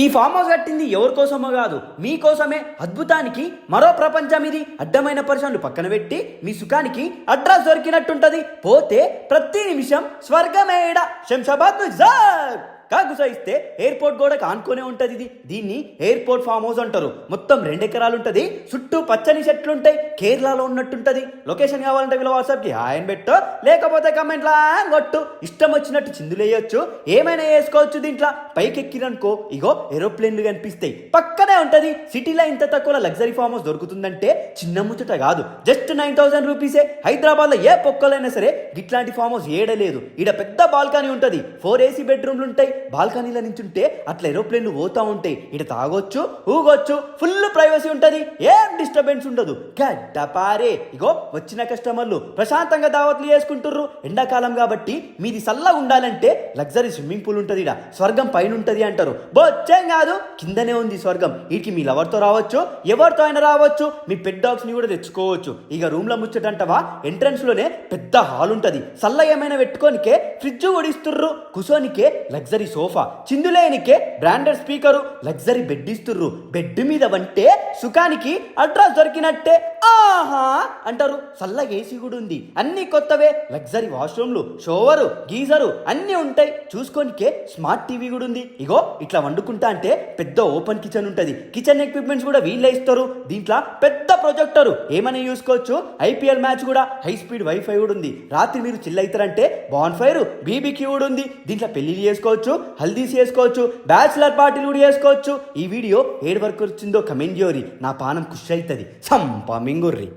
ఈ farm house కట్టింది ఎవరి కోసమో కాదు, మీకోసమే. అద్భుతానికి మరో ప్రపంచం ఇది. అడ్డమైన పరిశ్రమలు పక్కన పెట్టి మీ సుఖానికి అడ్రస్ దొరికినట్టుంటది. పోతే ప్రతి నిమిషం స్వర్గమేడ. శంషాబాద్ కాగుసాయిస్తే ఎయిర్పోర్ట్ కూడా కానుకొనే ఉంటుంది ఇది. దీన్ని ఎయిర్పోర్ట్ ఫామ్ హౌస్ అంటారు. మొత్తం 2 ఎకరాలు ఉంటుంది. చుట్టూ పచ్చని చెట్లు ఉంటాయి. కేరళలో ఉన్నట్టుంటది. లొకేషన్ కావాలంటే వీళ్ళ వాట్సాప్కి ఆయన పెట్టు, లేకపోతే కమెంట్లా కొట్టు. ఇష్టం వచ్చినట్టు చిందులేయొచ్చు, ఏమైనా వేసుకోవచ్చు. దీంట్లో పైకి ఎక్కిరనుకో ఇగో ఏరోప్లేన్లు కనిపిస్తాయి. పక్కనే ఉంటుంది. సిటీలో ఇంత తక్కువ లగ్జరీ ఫామ్ హౌస్ దొరుకుతుందంటే చిన్న ముచ్చట కాదు. జస్ట్ 9,000 రూపీసే. హైదరాబాద్లో ఏ పొక్కలైనా సరే ఇట్లాంటి ఫామ్ హౌస్ ఏడలేదు. ఈడ పెద్ద బాల్కనీ ఉంటుంది. 4 AC బెడ్రూమ్లు ఉంటాయి. బాల్కనీల నుంచి ఉంటే అట్లా ఏరోప్లేన్లు పోతా ఉంటాయి. ఇటు తాగొచ్చు, ఊగొచ్చు. ఫుల్ ప్రైవసీ ఉంటుంది. ఏం డిస్టర్బెన్స్ ఉండదు. గడ్డపారే. ఇగో వచ్చిన కస్టమర్లు ప్రశాంతంగా దావత్లు చేసుకుంటుర్రు. ఎండాకాలం కాబట్టి మీది సల్లగా ఉండాలంటే లగ్జరీ స్విమ్మింగ్ పూల్ ఉంటుంది. ఇడ స్వర్గం పైన ఉంటుంది అంటారు. బొచ్చేం కాదు, కిందనే ఉంది స్వర్గం. వీటికి మీ లవర్తో రావచ్చు, ఎవరితో అయినా రావచ్చు. మీ పెట్ డాగ్స్ ని కూడా తెచ్చుకోవచ్చు. ఇక రూమ్ లో ముచ్చటంటవా, ఎంట్రన్స్ లోనే పెద్ద హాల్ ఉంటుంది. సల్ల ఏమైనా పెట్టుకోనికే ఫ్రిడ్జ్ కూడా ఇస్తుర్రు. కుసోనికే లగ్జరీ సోఫా, చిందులేనికే బ్రాండెడ్ స్పీకరు, లగ్జరీ బెడ్ ఇస్తుర్రు. బెడ్ మీద వంటే సుఖానికి అడ్రస్ దొరికినట్టే. ఆహా అంటారు. సల్ల ఏసీ కూడా ఉంది. అన్ని కొత్తవే. లగ్జరీ వాష్రూమ్లు, షోవరు, గీజరు అన్ని ఉంటాయి. చూసుకోనికే స్మార్ట్ టీవీ కూడా ఉంది. ఇగో ఇట్లా వండుకుంటా అంటే పెద్ద ఓపెన్ కిచెన్ ఉంటుంది. కిచెన్ ఎక్విప్మెంట్స్ కూడా వీళ్ళే ఇస్తారు. దీంట్లో పెద్ద ప్రొజెక్టరు, ఏమైనా చూసుకోవచ్చు. IPL మ్యాచ్ కూడా, హై స్పీడ్ వైఫై కూడా ఉంది. రాత్రి మీరు చిల్ అవుతారంటే బాన్ ఫైర్, BBQ కూడా ఉంది. దీంట్లో పెళ్లిళ్ళు చేసుకోవచ్చు, హల్దీస్ చేసుకోవచ్చు, బ్యాచిలర్ పార్టీలు కూడా చేసుకోవచ్చు. ఈ వీడియో ఏడు వరకు వచ్చిందో కమెంట్ చేయరి. నా పానం ఖుషి అవుతుంది. సంపా మింగుర్రి.